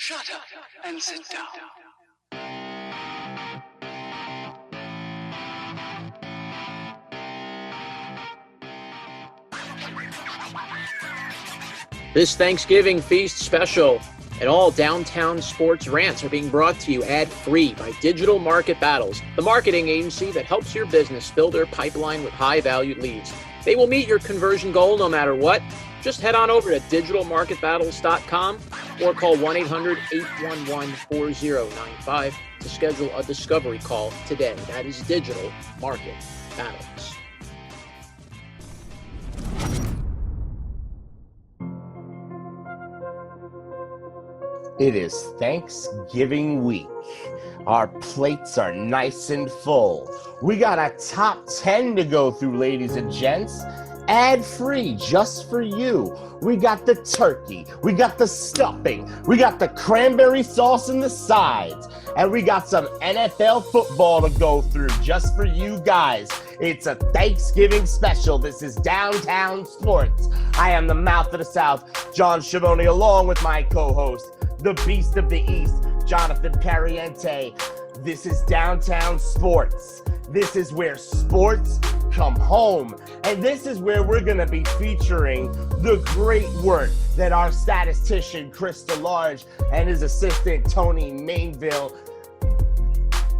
Shut up and sit down. This Thanksgiving feast special and all downtown sports rants are being brought to you ad-free by Digital Market Battles, the marketing agency that helps your business fill their pipeline with high-valued leads. They will meet your conversion goal no matter what. Just head on over to digitalmarketbattles.com or call 1-800-811-4095 to schedule a discovery call today. That is Digital Market Battles. It is Thanksgiving week. Our plates are nice and full. We got a top 10 to go through, ladies and gents. Ad-free, just for you. We got the turkey. We got the stuffing. We got the cranberry sauce in the sides. And we got some NFL football to go through just for you guys. It's a Thanksgiving special. This is Downtown Sports. I am the mouth of the South, John Schiavone, along with my co-host, the Beast of the East, Jonathan Cariente. This is Downtown Sports. This is where sports come home. And this is where we're going to be featuring the great work that our statistician, Chris DeLarge, and his assistant, Tony Mainville,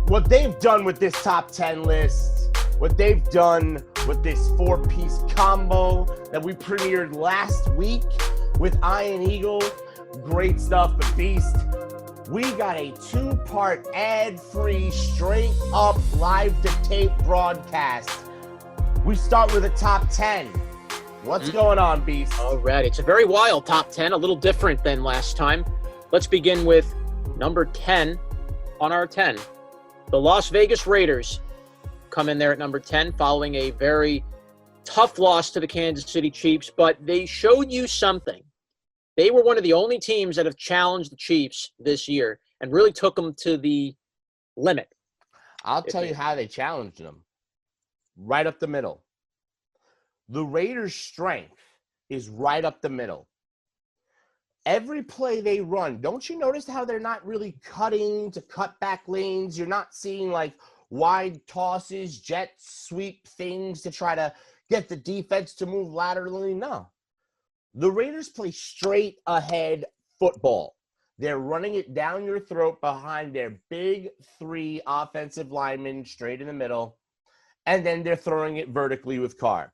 what they've done with this top 10 list, what they've done with this four-piece combo that we premiered last week with Iron Eagle. Great stuff, but Beast, we got a two-part ad-free, straight-up, live-to-tape broadcast. We start with a top 10. What's going on, Beast? All right, it's a very wild top 10, a little different than last time. Let's begin with number 10 on our 10. The Las Vegas Raiders come in there at number 10 following a very tough loss to the Kansas City Chiefs, but they showed you something. They were one of the only teams that have challenged the Chiefs this year and really took them to the limit. I'll tell you how they challenged them. Right up the middle. The Raiders' strength is right up the middle. Every play they run, don't you notice how they're not really cutting to cut back lanes? You're not seeing like wide tosses, jet sweep things to try to get the defense to move laterally. No. The Raiders play straight ahead football. They're running it down your throat behind their big three offensive linemen straight in the middle, and then they're throwing it vertically with Carr.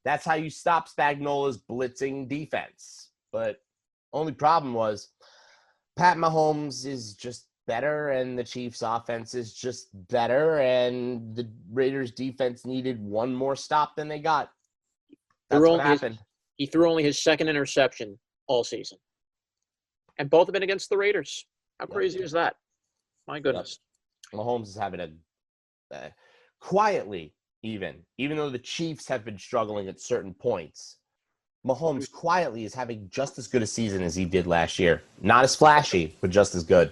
That's how you stop Spagnuolo's blitzing defense. But only problem was Pat Mahomes is just better, and the Chiefs' offense is just better, and the Raiders' defense needed one more stop than they got. That's what happened. He threw only his second interception all season. And both have been against the Raiders. How crazy is that? My goodness. Mahomes is having a quietly, even though the Chiefs have been struggling at certain points, Mahomes quietly is having just as good a season as he did last year. Not as flashy, but just as good.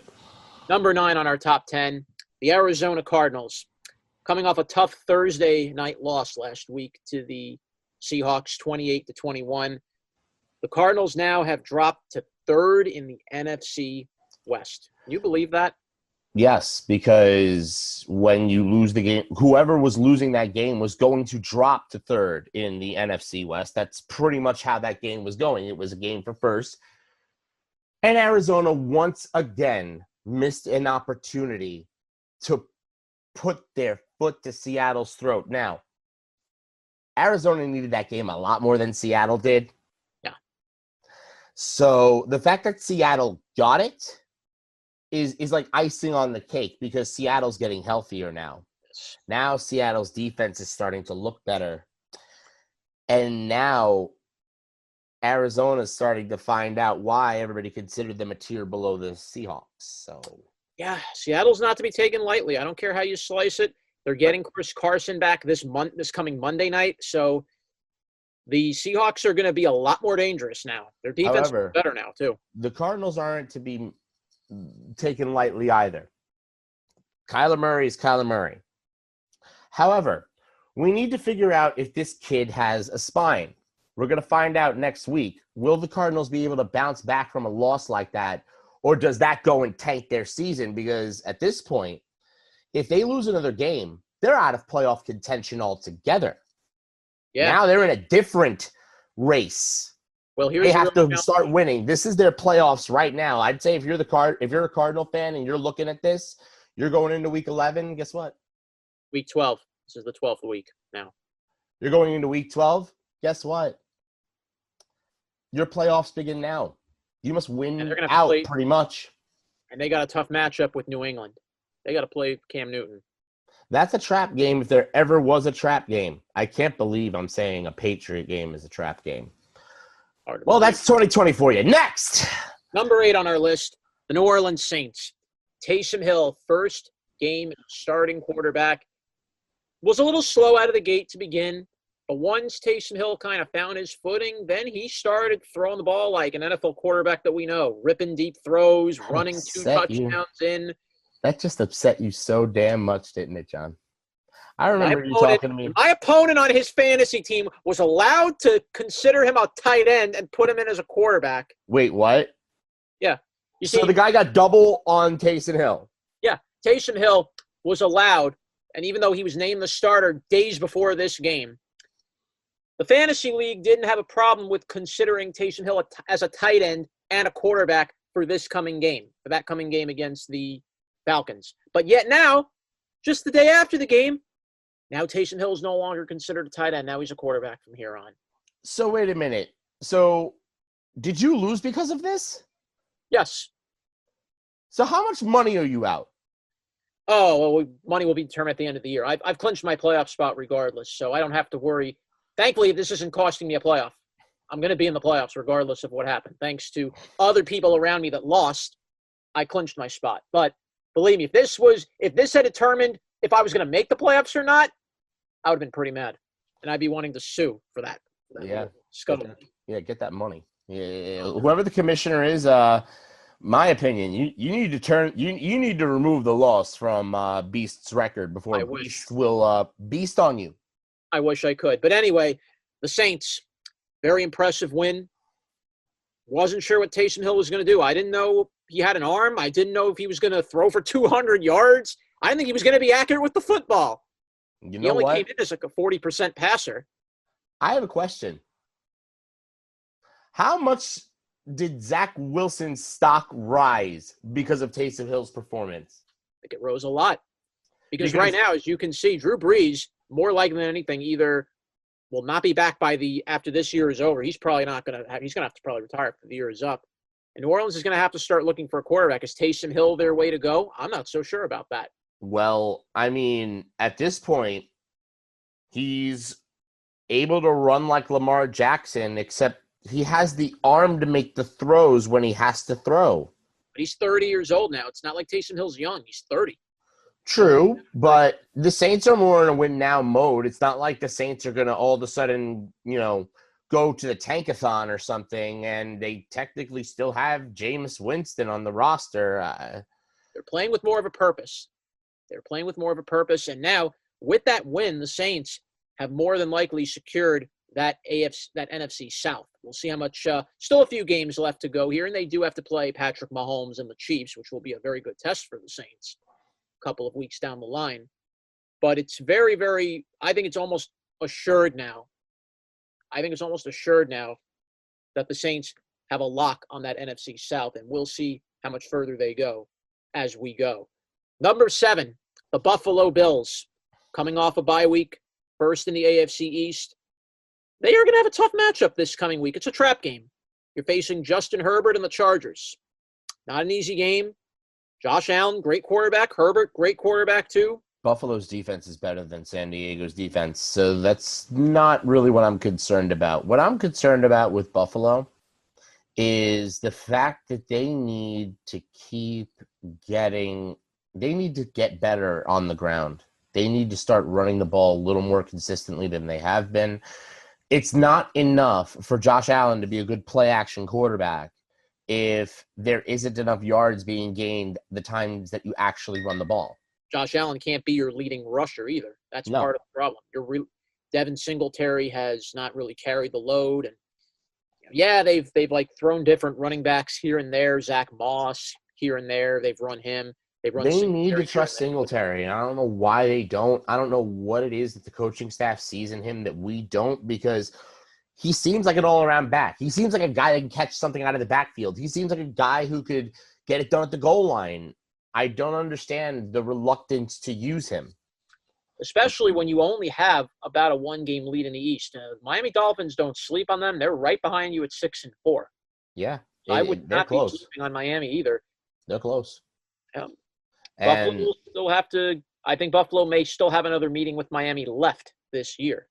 Number 9 on our top 10, the Arizona Cardinals. Coming off a tough Thursday night loss last week to the Seahawks, 28-21. The Cardinals now have dropped to third in the NFC West. Can you believe that? Yes, because when you lose the game, whoever was losing that game was going to drop to third in the NFC West. That's pretty much how that game was going. It was a game for first. And Arizona once again missed an opportunity to put their foot to Seattle's throat. Now, Arizona needed that game a lot more than Seattle did. Yeah. So the fact that Seattle got it is like icing on the cake because Seattle's getting healthier now. Yes. Now Seattle's defense is starting to look better. And now Arizona's starting to find out why everybody considered them a tier below the Seahawks. So yeah, Seattle's not to be taken lightly. I don't care how you slice it. They're getting Chris Carson back this coming Monday night. So the Seahawks are going to be a lot more dangerous now. Their defense is better now, too. The Cardinals aren't to be taken lightly either. Kyler Murray is Kyler Murray. However, we need to figure out if this kid has a spine. We're going to find out next week. Will the Cardinals be able to bounce back from a loss like that, Or does that go and tank their season? Because at this point, if they lose another game, they're out of playoff contention altogether. Yeah. Now they're in a different race. Well, They have to start winning. This is their playoffs right now. I'd say if you're a Cardinal fan and you're looking at this, you're going into week 11. Guess what? Week 12. This is the 12th week now. You're going into week 12. Guess what? Your playoffs begin now. You must win out pretty much. And they got a tough matchup with New England. They got to play Cam Newton. That's a trap game if there ever was a trap game. I can't believe I'm saying a Patriot game is a trap game. Well, that's 2020 for you. Next. Number 8 on our list, the New Orleans Saints. Taysom Hill, first game starting quarterback. Was a little slow out of the gate to begin, but once Taysom Hill kind of found his footing, then he started throwing the ball like an NFL quarterback that we know, ripping deep throws, running 2 touchdowns in. That just upset you so damn much, didn't it, John? I remember you talking to me. My opponent on his fantasy team was allowed to consider him a tight end and put him in as a quarterback. Wait, what? Yeah. So the guy got double on Taysom Hill. Yeah. Taysom Hill was allowed, and even though he was named the starter days before this game, the fantasy league didn't have a problem with considering Taysom Hill as a tight end and a quarterback for that coming game against the Falcons. But yet now, just the day after the game, now Taysom Hill is no longer considered a tight end. Now he's a quarterback from here on. So wait a minute. So did you lose because of this? Yes. So how much money are you out? Oh, well, money will be determined at the end of the year. I've clinched my playoff spot regardless, so I don't have to worry. Thankfully, this isn't costing me a playoff. I'm going to be in the playoffs regardless of what happened. Thanks to other people around me that lost, I clinched my spot. But believe me, if this had determined if I was going to make the playoffs or not, I would have been pretty mad, and I'd be wanting to sue for that. Yeah, scuttle. Yeah, get that money. Yeah, whoever the commissioner is, my opinion, you need to you need to remove the loss from Beast's record before Beast will beast on you. I wish I could, but anyway, the Saints, very impressive win. Wasn't sure what Taysom Hill was going to do. I didn't know he had an arm. I didn't know if he was going to throw for 200 yards. I didn't think he was going to be accurate with the football. He only came in as like a 40% passer. I have a question. How much did Zach Wilson's stock rise because of Taysom Hill's performance? I think it rose a lot. Because right now, as you can see, Drew Brees, more likely than anything, either will not be back after this year is over. He's probably not going to he's going to have to probably retire after the year is up. And New Orleans is going to have to start looking for a quarterback. Is Taysom Hill their way to go? I'm not so sure about that. Well, I mean, at this point, he's able to run like Lamar Jackson, except he has the arm to make the throws when he has to throw. But he's 30 years old now. It's not like Taysom Hill's young. He's 30. True, but the Saints are more in a win-now mode. It's not like the Saints are going to all of a sudden, go to the tankathon or something, and they technically still have Jameis Winston on the roster. They're playing with more of a purpose. And now, with that win, the Saints have more than likely secured that NFC South. We'll see how much. Still a few games left to go here, and they do have to play Patrick Mahomes and the Chiefs, which will be a very good test for the Saints a couple of weeks down the line. But it's very, very – I think it's almost assured now. That the Saints have a lock on that NFC South, and we'll see how much further they go as we go. Number 7, the Buffalo Bills, coming off a bye week, first in the AFC East. They are going to have a tough matchup this coming week. It's a trap game. You're facing Justin Herbert and the Chargers. Not an easy game. Josh Allen, great quarterback. Herbert, great quarterback too. Buffalo's defense is better than San Diego's defense, so that's not really what I'm concerned about. What I'm concerned about with Buffalo is the fact that they need to get better on the ground. They need to start running the ball a little more consistently than they have been. It's not enough for Josh Allen to be a good play-action quarterback if there isn't enough yards being gained the times that you actually run the ball. Josh Allen can't be your leading rusher either. That's part of the problem. Devin Singletary has not really carried the load, and Yeah, they've like thrown different running backs here and there. Zach Moss here and there. They've run him. They need to trust here and there. Singletary, and I don't know why they don't. I don't know what it is that the coaching staff sees in him that we don't, because he seems like an all-around back. He seems like a guy that can catch something out of the backfield. He seems like a guy who could get it done at the goal line. I don't understand the reluctance to use him. Especially when you only have about a one-game lead in the East. Miami Dolphins don't sleep on them. They're right behind you at 6-4. Yeah. I would not be sleeping on Miami either. They're close. Buffalo will still have to – I think Buffalo may still have another meeting with Miami left this year,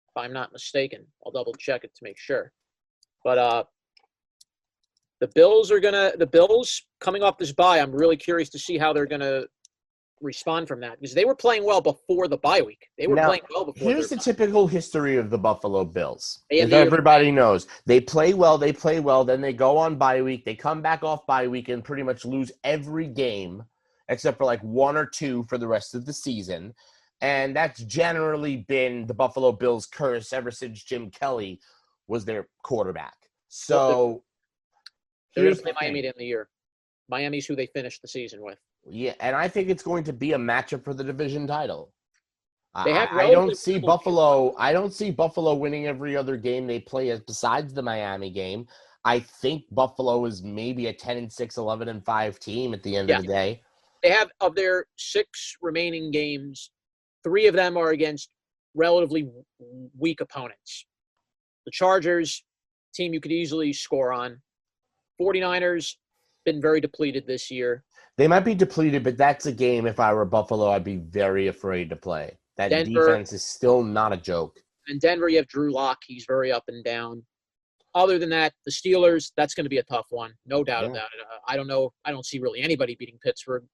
if I'm not mistaken. I'll double-check it to make sure. But the Bills coming off this bye, I'm really curious to see how they're going to respond from that, because they were playing well before the bye week. Here's the typical history of the Buffalo Bills. As everybody knows, they play well, then they go on bye week, they come back off bye week and pretty much lose every game except for like one or two for the rest of the season. And that's generally been the Buffalo Bills' curse ever since Jim Kelly was their quarterback. So they're going to play Miami at the end of the year. Miami's who they finished the season with. Yeah, and I think it's going to be a matchup for the division title. I don't see Buffalo winning every other game they play besides the Miami game. I think Buffalo is maybe a 10-6, 11-5 team at the end of the day. They have, of their 6 remaining games, 3 of them are against relatively weak opponents. The Chargers, team you could easily score on. 49ers, been very depleted this year. They might be depleted, but that's a game, if I were Buffalo, I'd be very afraid to play. That defense is still not a joke. In Denver, you have Drew Lock. He's very up and down. Other than that, the Steelers, that's going to be a tough one. No doubt about it. I don't know. I don't see really anybody beating Pittsburgh,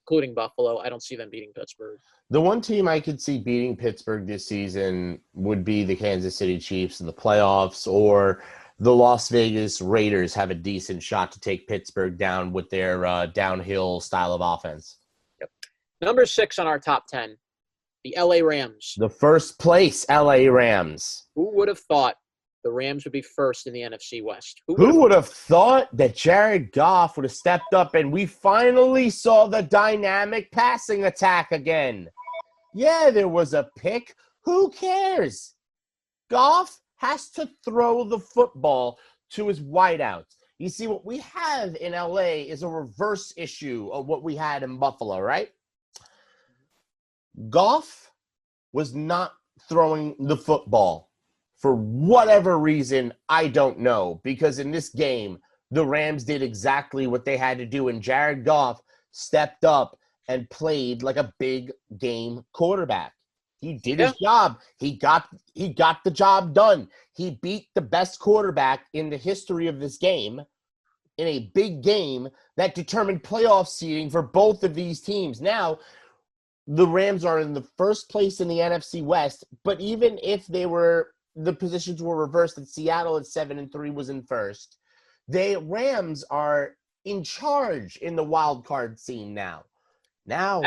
including Buffalo. I don't see them beating Pittsburgh. The one team I could see beating Pittsburgh this season would be the Kansas City Chiefs in the playoffs, or the Las Vegas Raiders have a decent shot to take Pittsburgh down with their downhill style of offense. Yep. Number 6 on our top 10, the LA Rams. The first place LA Rams. Who would have thought the Rams would be first in the NFC West? Who would have thought that Jared Goff would have stepped up and we finally saw the dynamic passing attack again? Yeah, there was a pick. Who cares? Goff has to throw the football to his wideouts. You see, what we have in LA is a reverse issue of what we had in Buffalo, right? Goff was not throwing the football for whatever reason, I don't know. Because in this game, the Rams did exactly what they had to do, and Jared Goff stepped up and played like a big game quarterback. He did his job. He got the job done. He beat the best quarterback in the history of this game in a big game that determined playoff seeding for both of these teams. Now, the Rams are in the first place in the NFC West, but even if the positions were reversed and Seattle at 7-3 was in first, the Rams are in charge in the wild card scene now. Now,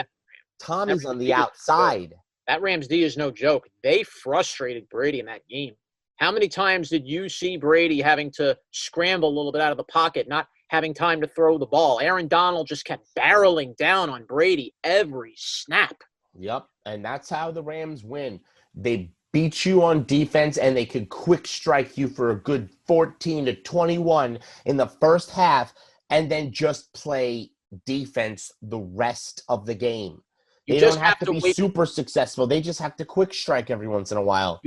Tommy's on the outside. That Rams D is no joke. They frustrated Brady in that game. How many times did you see Brady having to scramble a little bit out of the pocket, not having time to throw the ball? Aaron Donald just kept barreling down on Brady every snap. Yep, and that's how the Rams win. They beat you on defense, and they could quick strike you for a good 14-21 in the first half, and then just play defense the rest of the game. They don't have to be super successful. They just have to quick strike every once in a while.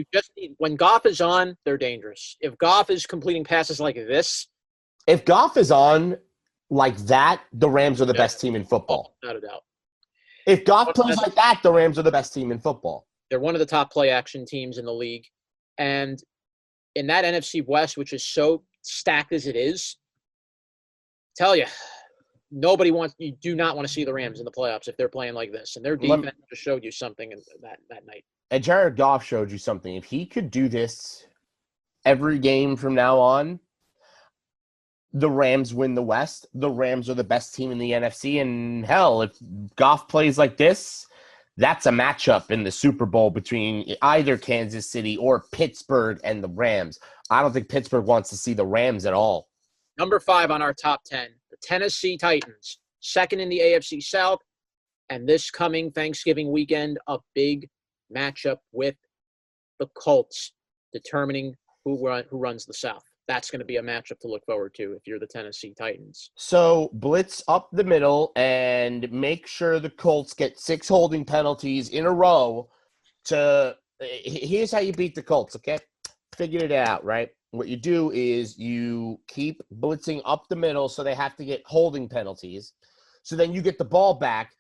When Goff is on, they're dangerous. If Goff is completing passes like this. If Goff is on like that, the Rams are the best team in football. Without a doubt. If Goff plays like that, the Rams are the best team in football. They're one of the top play-action teams in the league. And in that NFC West, which is so stacked as it is, tell you, you do not want to see the Rams in the playoffs if they're playing like this. And their defense just showed you something that night. And Jared Goff showed you something. If he could do this every game from now on, the Rams win the West. The Rams are the best team in the NFC. And hell, if Goff plays like this, That's a matchup in the Super Bowl between either Kansas City or Pittsburgh and the Rams. I don't think Pittsburgh wants to see the Rams at all. Number 5 on our top 10, the Tennessee Titans, second in the AFC South, and this coming Thanksgiving weekend, a big matchup with the Colts, determining who runs the South. That's going to be a matchup to look forward to if you're the Tennessee Titans. So blitz up the middle and make sure the Colts get 6 holding penalties in a row. Here's how you beat the Colts, okay? Figured it out, right? What you do is you keep blitzing up the middle so they have to get holding penalties. So then you get the ball back.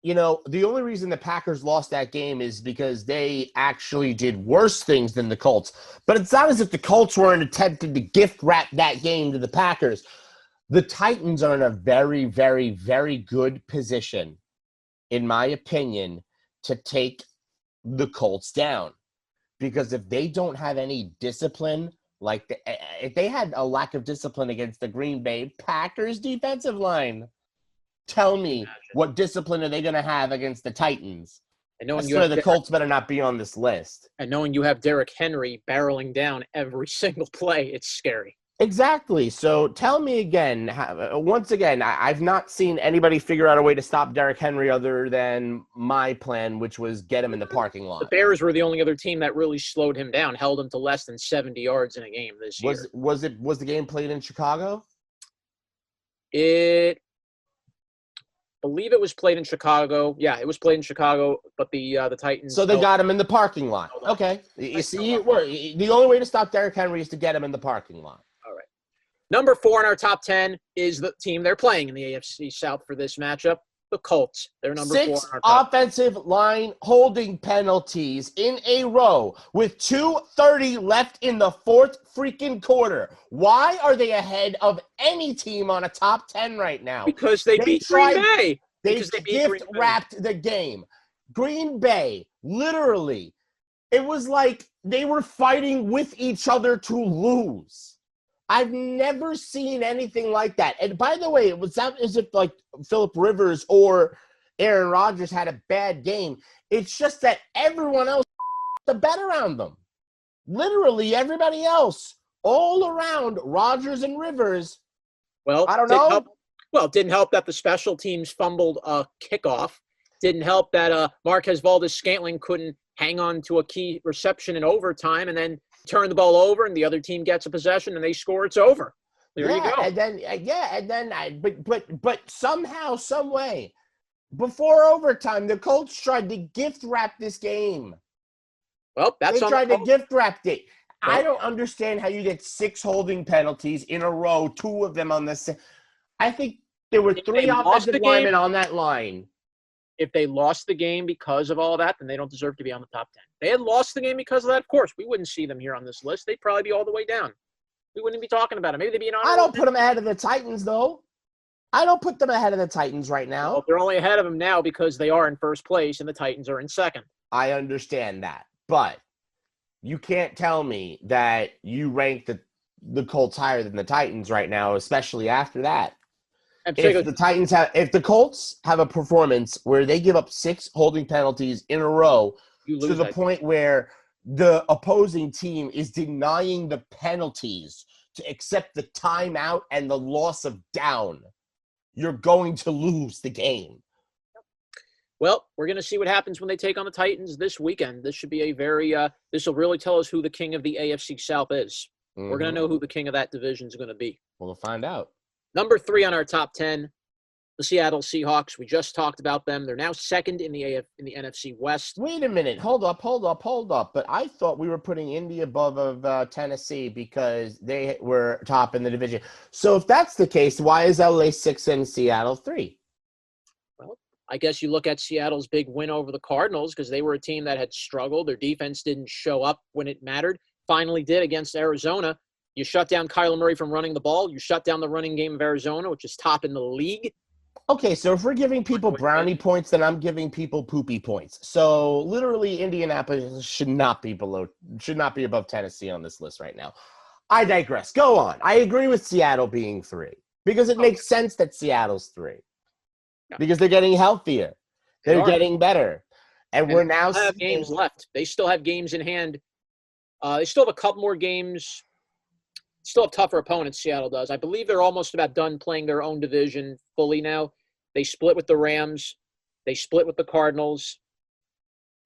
You know, the only reason the Packers lost that game is because they actually did worse things than the Colts. But it's not as if the Colts weren't attempting to gift wrap that game to the Packers. The Titans are in a very, very, very good position, in my opinion, to take the Colts down. Because if they don't have any discipline, if they had a lack of discipline against the Green Bay Packers defensive line, tell me what discipline are they going to have against the Titans? And knowing the Colts better not be on this list. And knowing you have Derrick Henry barreling down every single play, it's scary. Exactly. So tell me again, once again, I've not seen anybody figure out a way to stop Derrick Henry other than my plan, which was get him in the parking lot. The Bears were the only other team that really slowed him down, held him to less than 70 yards in a game this year. Was the game played in Chicago? I believe it was played in Chicago. Yeah, it was played in Chicago, but the Titans. So they got him in the parking lot. Okay. You see, the only way to stop Derrick Henry is to get him in the parking lot. All right. Number 4 in our top 10 is the team they're playing in the AFC South for this matchup, the Colts. They're number 4 in our top 10. Offensive line holding penalties in a row with 2:30 left in the fourth freaking quarter. Why are they ahead of any team on a top 10 right now? Because they beat Green Bay. They gift-wrapped the game. Green Bay, literally, it was like they were fighting with each other to lose. I've never seen anything like that. And by the way, it was not as if like Phillip Rivers or Aaron Rodgers had a bad game. It's just that everyone else the bet around them. Literally everybody else all around Rodgers and Rivers. Well, I don't know. It didn't help that the special teams fumbled a kickoff. Didn't help that Marquez Valdes-Scantling couldn't hang on to a key reception in overtime and then turn the ball over and the other team gets a possession and they score. It's over. There you go. But somehow, some way, before overtime, the Colts tried to gift wrap this game. Well, they tried to gift wrap it. Well, I don't understand how you get 6 holding penalties in a row, 2 of them on the same. I think there were 3 offensive linemen on that line. If they lost the game because of all that, then they don't deserve to be on the top 10. If they had lost the game because of that, of course, we wouldn't see them here on this list. They'd probably be all the way down. We wouldn't be talking about it. Maybe they'd be an honorable. I don't put them ahead of the Titans, though. I don't put them ahead of the Titans right now. Well, they're only ahead of them now because they are in first place and the Titans are in second. I understand that. But you can't tell me that you rank the Colts higher than the Titans right now, especially after that. If the Colts have a performance where they give up 6 holding penalties in a row to the point where the opposing team is denying the penalties to accept the timeout and the loss of down, you're going to lose the game. Well, we're going to see what happens when they take on the Titans this weekend. This should be a very this will really tell us who the king of the AFC South is. Mm-hmm. We're going to know who the king of that division is going to be. We'll find out. Number 3 on our top 10, the Seattle Seahawks. We just talked about them. They're now second in the NFC West. Wait a minute. Hold up. But I thought we were putting Indy above of Tennessee because they were top in the division. So if that's the case, why is LA 6 and Seattle 3? Well, I guess you look at Seattle's big win over the Cardinals because they were a team that had struggled. Their defense didn't show up when it mattered. Finally did against Arizona. You shut down Kyler Murray from running the ball. You shut down the running game of Arizona, which is top in the league. Okay, so if we're giving people brownie points, then I'm giving people poopy points. So literally, Indianapolis should not be above Tennessee on this list right now. I digress. Go on. I agree with Seattle being 3 because it makes sense that Seattle's 3 because they're getting healthier. They're getting better. And we're now have games left. They still have games in hand. They still have a couple more games. Still have tougher opponents, Seattle does. I believe they're almost about done playing their own division fully now. They split with the Rams. They split with the Cardinals.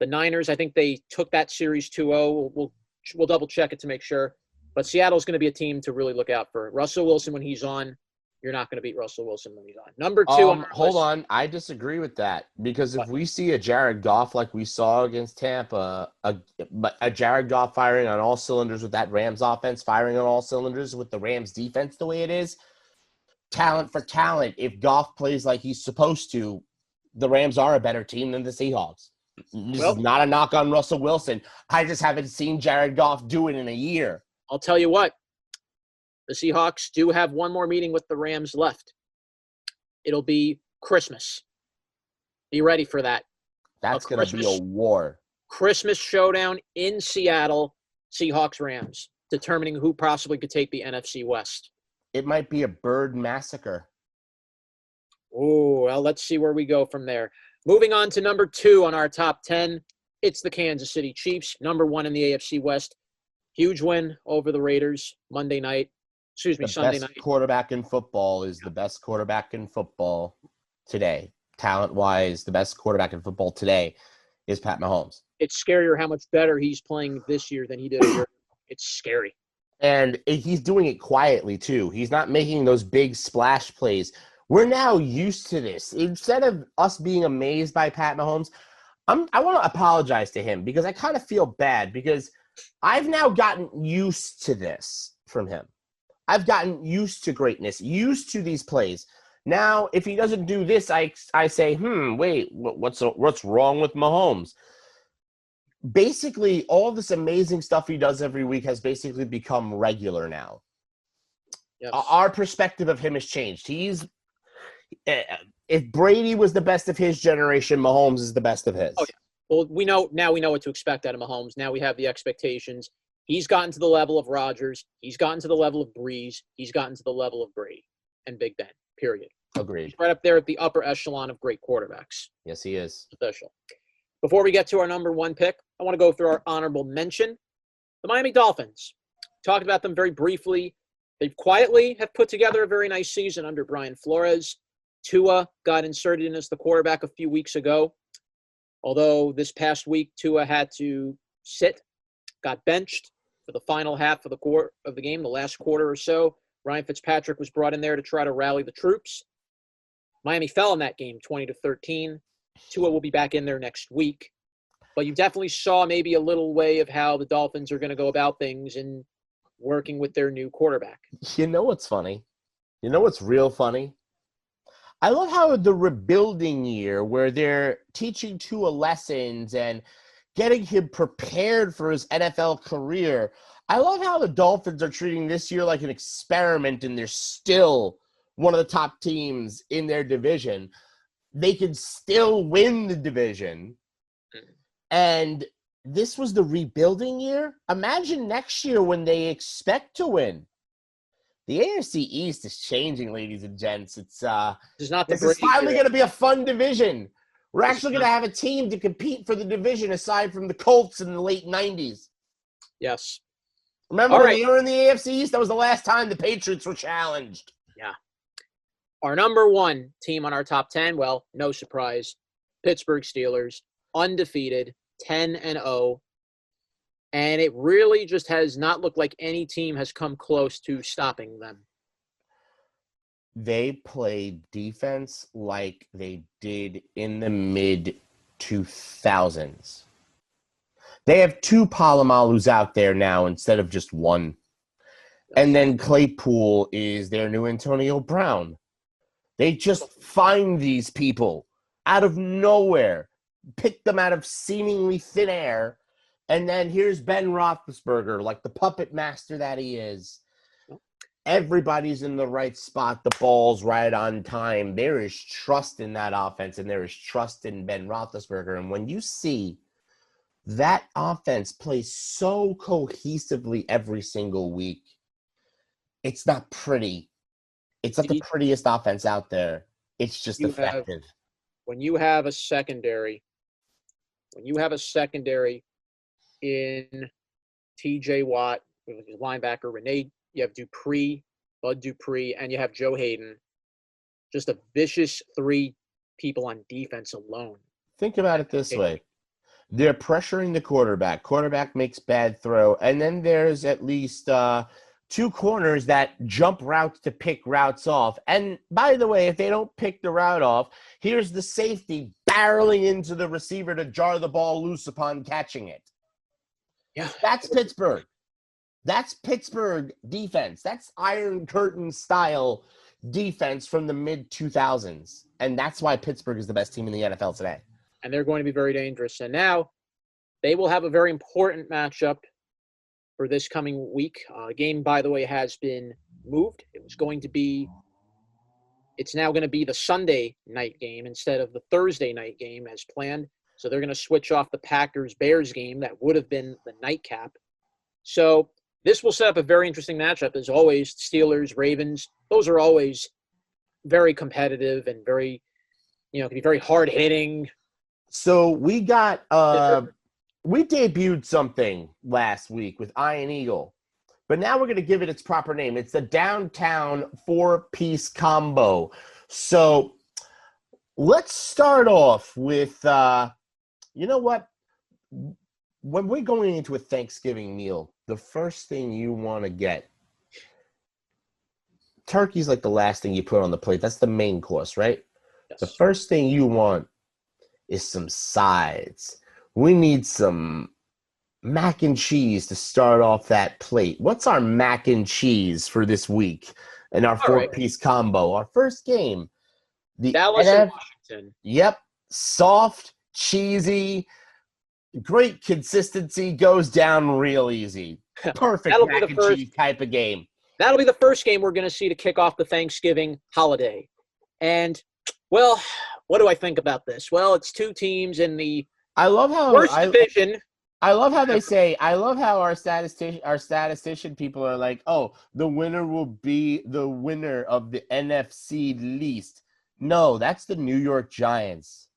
The Niners, I think they took that series 2-0. We'll double-check it to make sure. But Seattle's going to be a team to really look out for. Russell Wilson, when he's on, you're not going to beat Russell Wilson when he's on. Number 2 on our hold list. on. I disagree with that because if we see a Jared Goff like we saw against Tampa, a Jared Goff firing on all cylinders with that Rams offense, firing on all cylinders with the Rams defense the way it is, talent for talent, if Goff plays like he's supposed to, the Rams are a better team than the Seahawks. This is not a knock on Russell Wilson. I just haven't seen Jared Goff do it in a year. I'll tell you what. The Seahawks do have one more meeting with the Rams left. It'll be Christmas. Be ready for that. That's going to be a war. Christmas showdown in Seattle, Seahawks-Rams, determining who possibly could take the NFC West. It might be a bird massacre. Oh, well, let's see where we go from there. Moving on to number 2 on our top 10, it's the Kansas City Chiefs, number 1 in the AFC West. Huge win over the Raiders Sunday night. The best quarterback in football is the best quarterback in football today. Talent-wise, the best quarterback in football today is Pat Mahomes. It's scarier how much better he's playing this year than he did a year ago. It's scary. And he's doing it quietly, too. He's not making those big splash plays. We're now used to this. Instead of us being amazed by Pat Mahomes, I want to apologize to him because I kind of feel bad because I've now gotten used to this from him. I've gotten used to greatness, used to these plays. Now, if he doesn't do this, I say, wait, what's wrong with Mahomes? Basically, all this amazing stuff he does every week has basically become regular now. Yes. Our perspective of him has changed. If Brady was the best of his generation, Mahomes is the best of his. Oh, yeah. Well, we know what to expect out of Mahomes. Now we have the expectations. He's gotten to the level of Rodgers. He's gotten to the level of Breeze. He's gotten to the level of Brady and Big Ben, period. Agreed. He's right up there at the upper echelon of great quarterbacks. Yes, he is. Official. Before we get to our number 1 pick, I want to go through our honorable mention. The Miami Dolphins. Talked about them very briefly. They quietly have put together a very nice season under Brian Flores. Tua got inserted in as the quarterback a few weeks ago. Although this past week, Tua had to sit, got benched for the final half of the game, the last quarter or so. Ryan Fitzpatrick was brought in there to try to rally the troops. Miami fell in that game, 20-13. Tua will be back in there next week. But you definitely saw maybe a little way of how the Dolphins are going to go about things and working with their new quarterback. You know what's funny? You know what's real funny? I love how the rebuilding year where they're teaching Tua lessons and getting him prepared for his NFL career. I love how the Dolphins are treating this year like an experiment and they're still one of the top teams in their division. They can still win the division. And this was the rebuilding year. Imagine next year when they expect to win. The AFC East is changing, ladies and gents. This is finally going to be a fun division. We're actually going to have a team to compete for the division aside from the Colts in the late 90s. Yes. Remember when they were in the AFC East? That was the last time the Patriots were challenged. Yeah. Our number 1 team on our top 10, well, no surprise, Pittsburgh Steelers, undefeated, 10-0. And it really just has not looked like any team has come close to stopping them. They played defense like they did in the mid-2000s. They have 2 Palomalus out there now instead of just 1. And then Claypool is their new Antonio Brown. They just find these people out of nowhere, pick them out of seemingly thin air, and then here's Ben Roethlisberger, like the puppet master that he is. Everybody's in the right spot. The ball's right on time. There is trust in that offense, and there is trust in Ben Roethlisberger. And when you see that offense play so cohesively every single week, it's not pretty. It's not the prettiest offense out there. It's just effective. when you have a secondary in T.J. Watt, linebacker Renee, you have Bud Dupree, and you have Joe Hayden. Just a vicious three people on defense alone. Think about it this way. They're pressuring the quarterback. Quarterback makes bad throw. And then there's at least two corners that jump routes to pick routes off. And by the way, if they don't pick the route off, here's the safety barreling into the receiver to jar the ball loose upon catching it. Yeah. That's Pittsburgh. That's Pittsburgh defense. That's Iron Curtain style defense from the mid-2000s. And that's why Pittsburgh is the best team in the NFL today. And they're going to be very dangerous. And now they will have a very important matchup for this coming week. The game, by the way, has been moved. It's now going to be the Sunday night game instead of the Thursday night game as planned. So they're going to switch off the Packers-Bears game that would have been the nightcap. So this will set up a very interesting matchup. As always, Steelers, Ravens, those are always very competitive and very, can be very hard-hitting. So we got we debuted something last week with Iron Eagle, but now we're going to give it its proper name. It's the Downtown 4-Piece Combo. So let's start off with, you know what? When we're going into a Thanksgiving meal, the first thing you want to get, turkey's like the last thing you put on the plate. That's the main course, right? Yes. The first thing you want is some sides. We need some mac and cheese to start off that plate. What's our mac and cheese for this week in our four-piece combo? Our first game. The Dallas and Washington. Yep. Soft, cheesy, great consistency, goes down real easy. Perfect mac and cheese type of game. That'll be the first game we're going to see to kick off the Thanksgiving holiday. And, well, what do I think about this? Well, it's two teams in the worst division. I love how they say, I love how our statistician people are like, oh, the winner will be the winner of the NFC least. No, that's the New York Giants.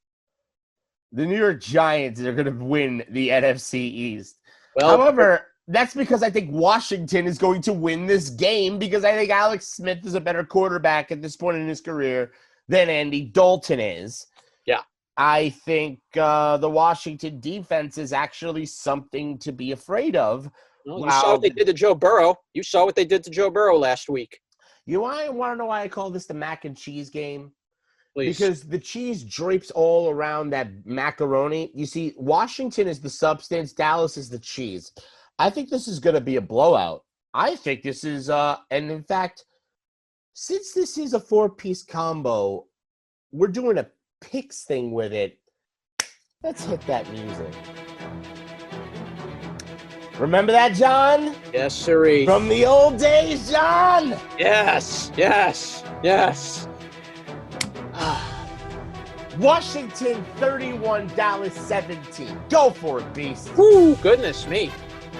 The New York Giants are going to win the NFC East. Well, however, that's because I think Washington is going to win this game because I think Alex Smith is a better quarterback at this point in his career than Andy Dalton is. Yeah. I think the Washington defense is actually something to be afraid of. Well, you saw what they did to Joe Burrow. You saw what they did to Joe Burrow last week. You want to know why I call this the mac and cheese game? Please. Because the cheese drapes all around that macaroni. You see, Washington is the substance. Dallas is the cheese. I think this is going to be a blowout. I think this is, and in fact, since this is a four-piece combo, we're doing a picks thing with it. Let's hit that music. Remember that, John? Yes, sirree. From the old days, John? Yes. Washington 31, Dallas 17. Go for it, Beast. Woo, goodness me.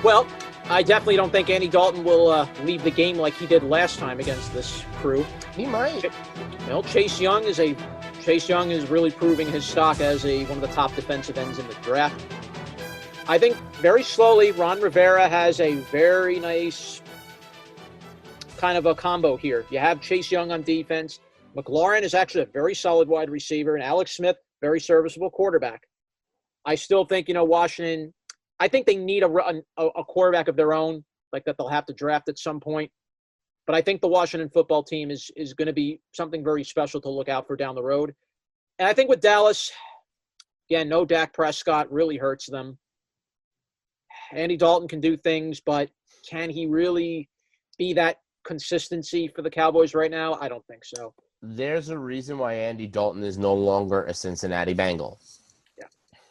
Well, I definitely don't think Andy Dalton will leave the game like he did last time against this crew. He might. Well, Chase Young is really proving his stock as one of the top defensive ends in the draft. I think very slowly Ron Rivera has a very nice kind of a combo here. You have Chase Young on defense. McLaurin is actually a very solid wide receiver, and Alex Smith, very serviceable quarterback. I still think, Washington, I think they need a quarterback of their own, like that they'll have to draft at some point. But I think the Washington football team is going to be something very special to look out for down the road. And I think with Dallas, again, no Dak Prescott really hurts them. Andy Dalton can do things, but can he really be that consistency for the Cowboys right now? I don't think so. There's a reason why Andy Dalton is no longer a Cincinnati Bengal. Yeah.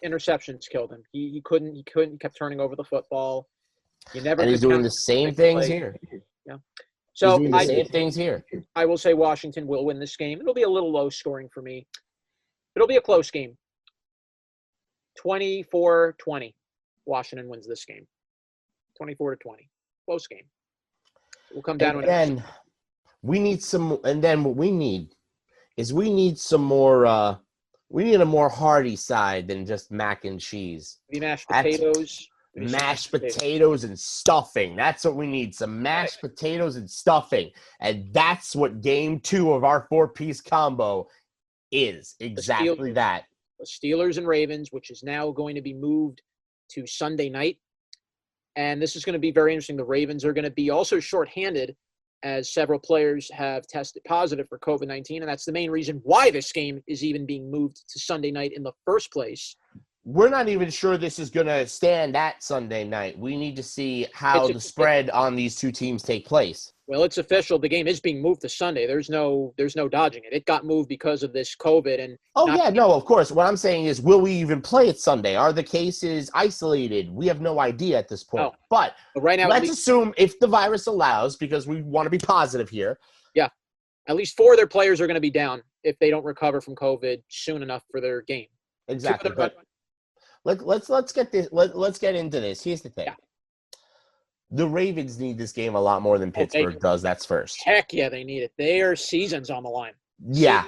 Interceptions killed him. He couldn't. He kept turning over the football. And he's doing the same things here. Yeah. So he's doing the same things here. I will say Washington will win this game. It'll be a little low scoring for me. It'll be a close game. 24-20. Washington wins this game. 24-20. Close game. We'll come down to then we need some, and then what we need is some more We need a more hearty side than just mac and cheese. Maybe mashed potatoes. Mashed potatoes and stuffing. That's what we need. Some mashed potatoes and stuffing. And that's what game 2 of our 4-piece combo is. Exactly that. The Steelers and Ravens, which is now going to be moved to Sunday night. And this is going to be very interesting. The Ravens are going to be also shorthanded as several players have tested positive for COVID-19. And that's the main reason why this game is even being moved to Sunday night in the first place. We're not even sure this is going to stand at Sunday night. We need to see how the spread on these two teams take place. Well, it's official. The game is being moved to Sunday. There's no dodging it. It got moved because of this COVID. And of course. What I'm saying is, will we even play it Sunday? Are the cases isolated? We have no idea at this point. No. But right now, let's assume if the virus allows, because we want to be positive here. Yeah, at least 4 of their players are going to be down if they don't recover from COVID soon enough for their game. Exactly. But let's get this. Let's get into this. Here's the thing. Yeah. The Ravens need this game a lot more than Pittsburgh does. That's first. Heck yeah, they need it. Their season's on the line. Yeah.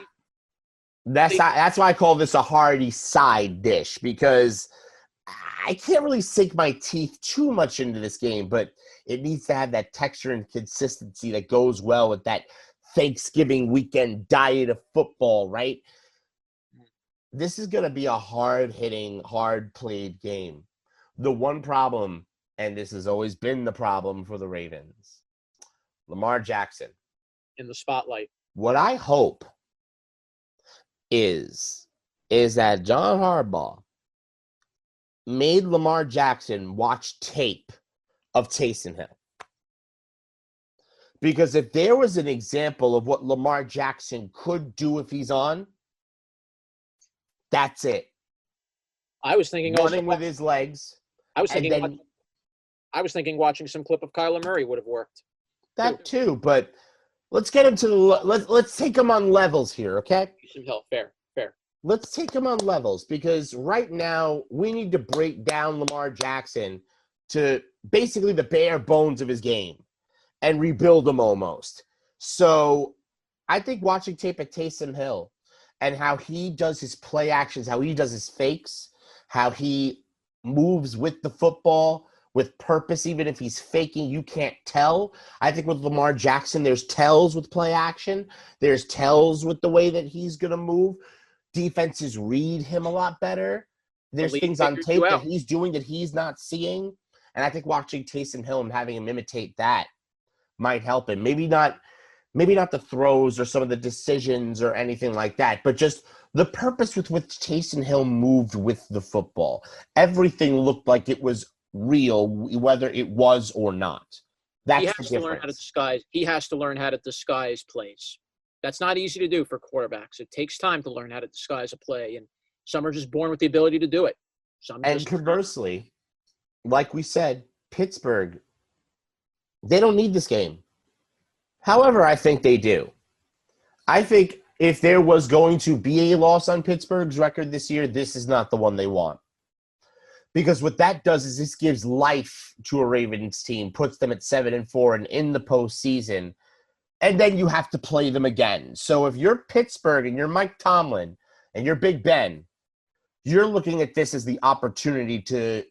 That's why I call this a hearty side dish, because I can't really sink my teeth too much into this game, but it needs to have that texture and consistency that goes well with that Thanksgiving weekend diet of football, right? This is going to be a hard-hitting, hard-played game. The one problem, and this has always been the problem for the Ravens, Lamar Jackson. In the spotlight. What I hope is that John Harbaugh made Lamar Jackson watch tape of Taysom Hill. Because if there was an example of what Lamar Jackson could do if he's on, that's it. I was thinking running with his legs. I was thinking watching some clip of Kyler Murray would have worked. That too, but let's get him to the let's take him on levels here, okay? Taysom Hill, fair. Let's take him on levels, because right now we need to break down Lamar Jackson to basically the bare bones of his game and rebuild him almost. So I think watching tape at Taysom Hill and how he does his play actions, how he does his fakes, how he moves with the football with purpose, even if he's faking, you can't tell. I think with Lamar Jackson, there's tells with play action. There's tells with the way that he's going to move. Defenses read him a lot better. There's things on tape that he's doing that he's not seeing. And I think watching Taysom Hill and having him imitate that might help him. Maybe not the throws or some of the decisions or anything like that, but just the purpose with which Taysom Hill moved with the football. Everything looked like it was real, whether it was or not. That's the difference. He has to learn how to disguise plays. That's not easy to do for quarterbacks. It takes time to learn how to disguise a play, and some are just born with the ability to do it. And conversely, like we said, Pittsburgh, they don't need this game. However, I think they do. I think if there was going to be a loss on Pittsburgh's record this year, this is not the one they want. Because what that does is this gives life to a Ravens team, puts them at 7-4 and in the postseason, and then you have to play them again. So if you're Pittsburgh and you're Mike Tomlin and you're Big Ben, you're looking at this as the opportunity to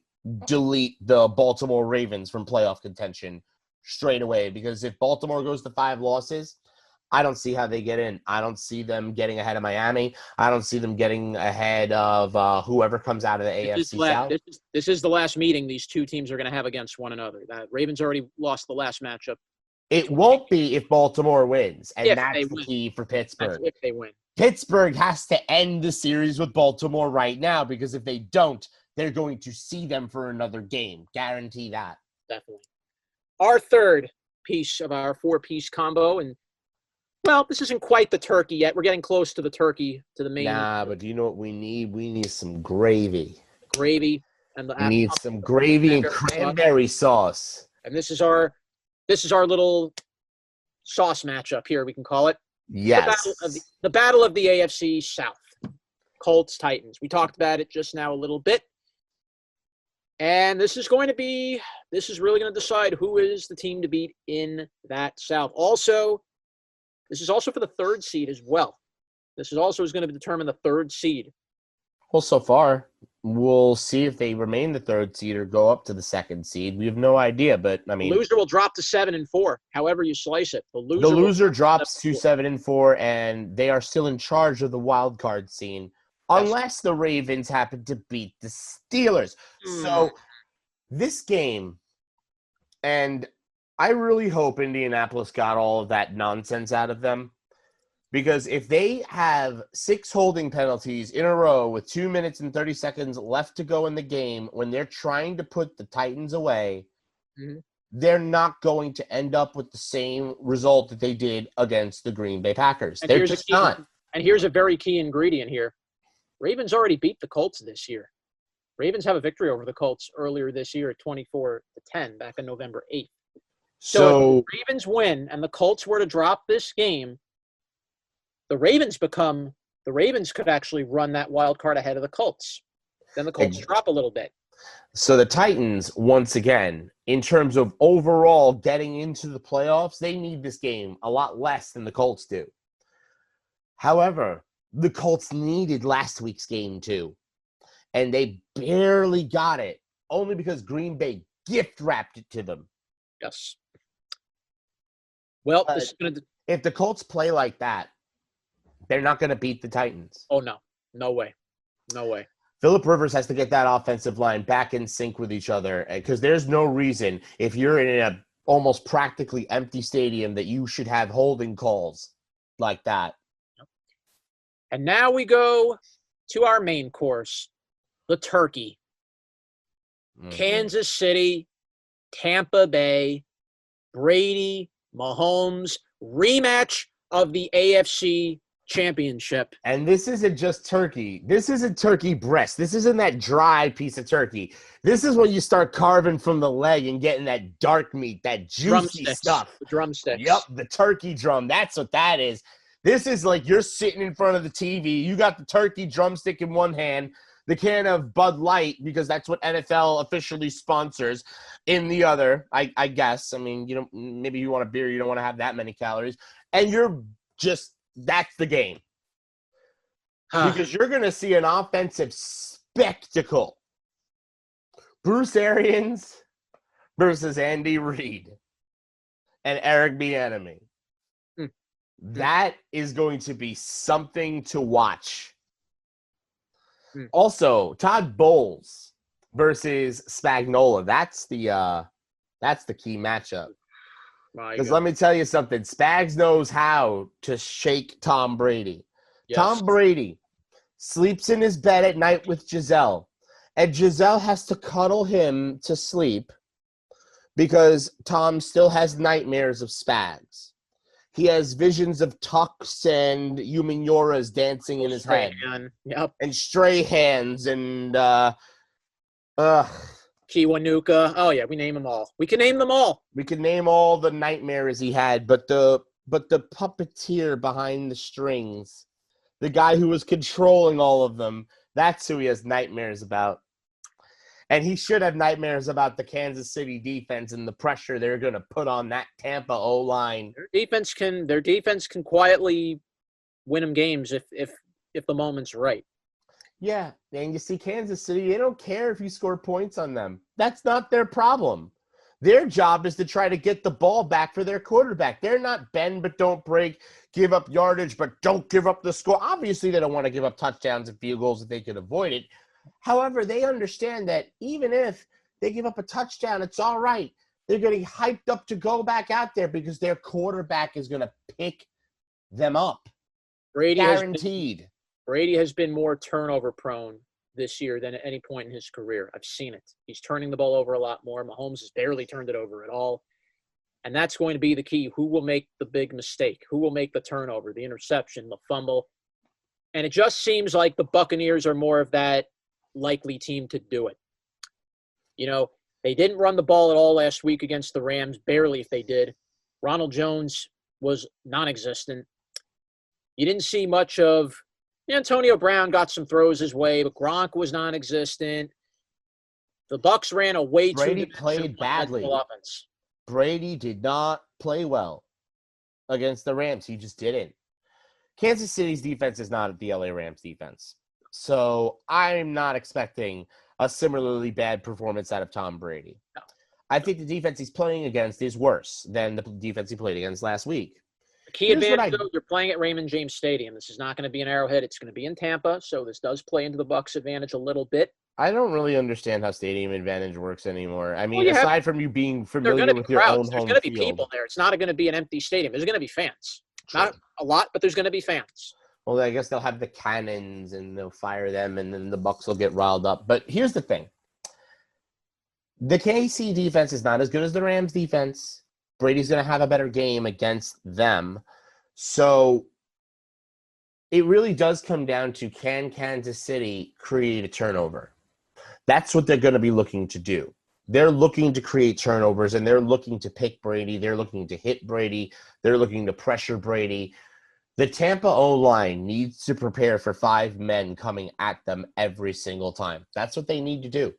delete the Baltimore Ravens from playoff contention straight away. Because if Baltimore goes to 5 losses, I don't see how they get in. I don't see them getting ahead of Miami. I don't see them getting ahead of whoever comes out of the AFC South. This is the last meeting these two teams are going to have against one another. The Ravens already lost the last matchup. It won't be if Baltimore wins, and that's the key for Pittsburgh. That's if they win. Pittsburgh has to end the series with Baltimore right now, because if they don't, they're going to see them for another game. Guarantee that. Definitely. Our third piece of our 4-piece combo, and well, this isn't quite the turkey yet. We're getting close to the turkey, to the main. Nah, but do you know what we need? We need some gravy. Gravy. And we need some gravy and cranberry sauce. And this is our little sauce matchup here, we can call it. Yes. The battle of the AFC South. Colts, Titans. We talked about it just now a little bit. And this is really going to decide who is the team to beat in that South. This is also for the 3rd seed as well. This is also going to determine the 3rd seed Well, so far, we'll see if they remain the third seed or go up to the second seed. We have no idea, but I The mean, loser will drop to 7-4. However you slice it, the the loser loser will drop drops to 7-4, and they are still in charge of the wild card scene, unless the Ravens happen to beat the Steelers. So this game, and I really hope Indianapolis got all of that nonsense out of them. Because if they have 6 holding penalties in a row with 2 minutes and 30 seconds left to go in the game when they're trying to put the Titans away, they're not going to end up with the same result that they did against the Green Bay Packers. They're just not. And here's a very key ingredient here. Ravens already beat the Colts this year. Ravens have a victory over the Colts earlier this year at 24-10 back on November 8th. So if the Ravens win and the Colts were to drop this game, the Ravens could actually run that wild card ahead of the Colts. Then the Colts drop a little bit. So the Titans, once again, in terms of overall getting into the playoffs, they need this game a lot less than the Colts do. However, the Colts needed last week's game too, and they barely got it, only because Green Bay gift-wrapped it to them. Yes. Well, if the Colts play like that, they're not going to beat the Titans. Oh, no. No way. No way. Phillip Rivers has to get that offensive line back in sync with each other, because there's no reason, if you're in a almost practically empty stadium, that you should have holding calls like that. And now we go to our main course, the turkey. Kansas City, Tampa Bay, Brady, Mahomes, rematch of the AFC Championship. And this isn't just turkey. This isn't turkey breast. This isn't that dry piece of turkey. This is when you start carving from the leg and getting that dark meat, that juicy stuff. The drumsticks. Yep, the turkey drum. That's what that is. This is like you're sitting in front of the TV. You got the turkey drumstick in one hand, the can of Bud Light, because that's what NFL officially sponsors, in the other, I guess. I mean, maybe you want a beer, you don't want to have that many calories. And you're just, that's the game. Because you're going to see an offensive spectacle. Bruce Arians versus Andy Reid and Eric Bieniemy. That is going to be something to watch. Also, Todd Bowles versus Spagnuolo. That's the key matchup. Because let me tell you something. Spags knows how to shake Tom Brady. Yes. Tom Brady sleeps in his bed at night with Giselle. And Giselle has to cuddle him to sleep because Tom still has nightmares of Spags. He has visions of Tux and Umayoras dancing in his head. Yep. And stray hands and Kiwanuka. Oh yeah, we name them all. We can name them all. We can name all the nightmares he had, but the puppeteer behind the strings, the guy who was controlling all of them, that's who he has nightmares about. And he should have nightmares about the Kansas City defense and the pressure they're going to put on that Tampa O-line. Their defense can quietly win them games if the moment's right. Yeah, and you see Kansas City, they don't care if you score points on them. That's not their problem. Their job is to try to get the ball back for their quarterback. They're not bend but don't break, give up yardage but don't give up the score. Obviously, they don't want to give up touchdowns and field goals if they could avoid it. However, they understand that even if they give up a touchdown, it's all right. They're getting hyped up to go back out there because their quarterback is going to pick them up. Guaranteed. Brady has been more turnover prone this year than at any point in his career. I've seen it. He's turning the ball over a lot more. Mahomes has barely turned it over at all. And that's going to be the key. Who will make the big mistake? Who will make the turnover, the interception, the fumble? And it just seems like the Buccaneers are more of that likely team to do it. They didn't run the ball at all last week against the Rams, barely if they did. Ronald Jones was non-existent. You didn't see much of Antonio Brown, got some throws his way, but Gronk was non-existent. The Bucs ran a way too Brady played badly. Offense. Brady did not play well against the Rams. He just didn't. Kansas City's defense is not the LA Rams defense. So I'm not expecting a similarly bad performance out of Tom Brady. No. I think the defense he's playing against is worse than the defense he played against last week. The key advantage, though, you're playing at Raymond James Stadium. This is not going to be an Arrowhead. It's going to be in Tampa, so this does play into the Bucs' advantage a little bit. I don't really understand how stadium advantage works anymore. I mean, aside from you being familiar with your own home field. There's going to be people there. It's not going to be an empty stadium. There's going to be fans. Sure. Not a lot, but there's going to be fans. Well, I guess they'll have the cannons, and they'll fire them, and then the Bucs will get riled up. But here's the thing. The KC defense is not as good as the Rams defense. Brady's going to have a better game against them. So it really does come down to, can Kansas City create a turnover? That's what they're going to be looking to do. They're looking to create turnovers, and they're looking to pick Brady. They're looking to hit Brady. They're looking to pressure Brady. The Tampa O-line needs to prepare for 5 men coming at them every single time. That's what they need to do.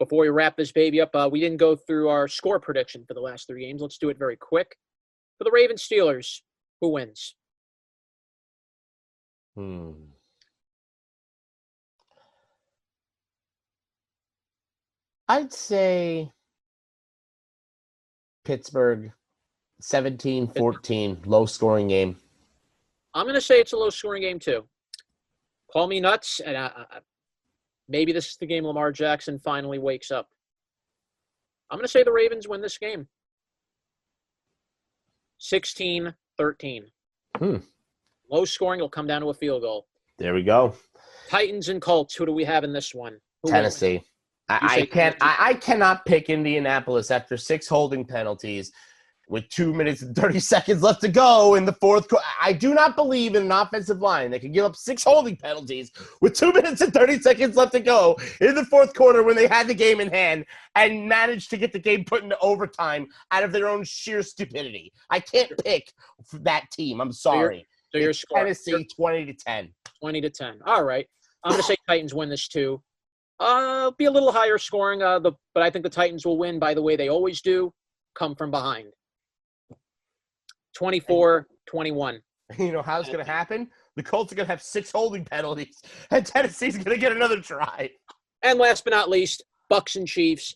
Before we wrap this baby up, we didn't go through our score prediction for the last 3 games. Let's do it very quick. For the Ravens-Steelers, who wins? I'd say Pittsburgh, 17-14, low-scoring game. I'm going to say it's a low-scoring game, too. Call me nuts, and maybe this is the game Lamar Jackson finally wakes up. I'm going to say the Ravens win this game. 16-13. Low scoring will come down to a field goal. There we go. Titans and Colts, who do we have in this one? Tennessee. I cannot pick Indianapolis after 6 holding penalties with 2 minutes and 30 seconds left to go in the fourth quarter. I do not believe in an offensive line that can give up 6 holding penalties with 2 minutes and 30 seconds left to go in the fourth quarter when they had the game in hand and managed to get the game put into overtime out of their own sheer stupidity. I can't pick that team. I'm sorry. So your score. Tennessee, 20-10. 20-10. All right. I'm going to say Titans win this too. Be a little higher scoring, but I think the Titans will win by the way they always do, come from behind. 24-21. You know how it's going to happen? The Colts are going to have 6 holding penalties, and Tennessee's going to get another try. And last but not least, Bucs and Chiefs.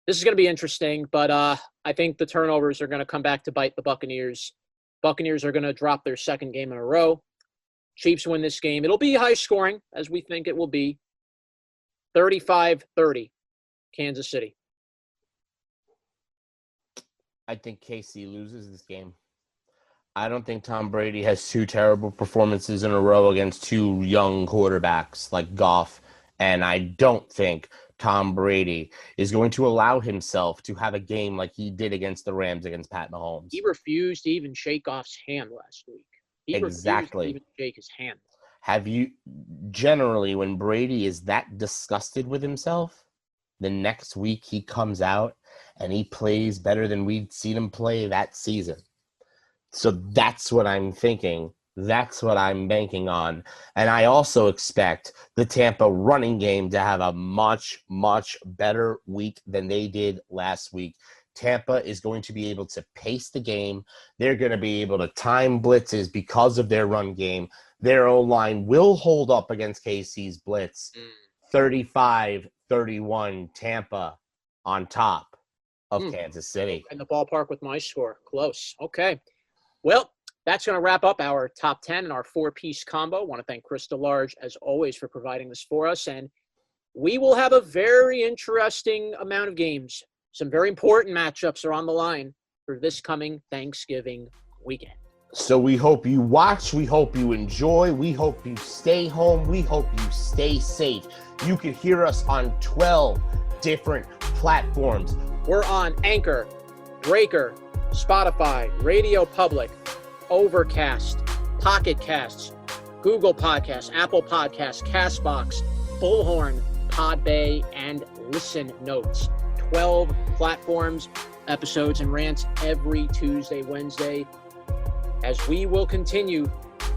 This is going to be interesting, but I think the turnovers are going to come back to bite the Buccaneers. Buccaneers are going to drop their 2nd game in a row. Chiefs win this game. It'll be high scoring, as we think it will be. 35-30, Kansas City. I think KC loses this game. I don't think Tom Brady has 2 terrible performances in a row against 2 young quarterbacks like Goff, and I don't think Tom Brady is going to allow himself to have a game like he did against the Rams against Pat Mahomes. He refused to even shake Goff's hand last week. He exactly. refused to even shake his hand. Have you generally, when Brady is that disgusted with himself, the next week he comes out and he plays better than we'd seen him play that season. So that's what I'm thinking. That's what I'm banking on. And I also expect the Tampa running game to have a much, much better week than they did last week. Tampa is going to be able to pace the game. They're going to be able to time blitzes because of their run game. Their O-line will hold up against KC's blitz. 35-31 Tampa on top of Kansas City. In the ballpark with my score. Close. Okay. Well, that's going to wrap up our top 10 and our 4-piece combo. I want to thank Chris DeLarge, as always, for providing this for us. And we will have a very interesting amount of games. Some very important matchups are on the line for this coming Thanksgiving weekend. So we hope you watch. We hope you enjoy. We hope you stay home. We hope you stay safe. You can hear us on 12 different platforms. We're on Anchor, Breaker, Spotify, Radio Public, Overcast, Pocket Casts, Google Podcasts, Apple Podcasts, Castbox, Bullhorn, Podbay, and ListenNotes. 12 platforms, episodes, and rants every Tuesday, Wednesday, as we will continue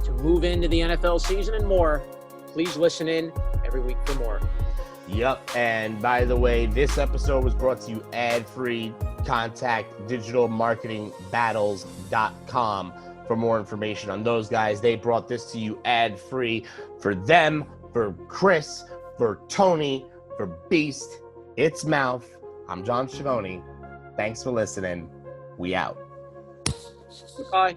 to move into the NFL season and more. Please listen in every week for more. Yep, and by the way, this episode was brought to you ad-free. Contact digitalmarketingbattles.com for more information on those guys. They brought this to you ad-free. For them, for Chris, for Tony, for Beast, it's Mouth. I'm John Schiavone. Thanks for listening. We out. Goodbye.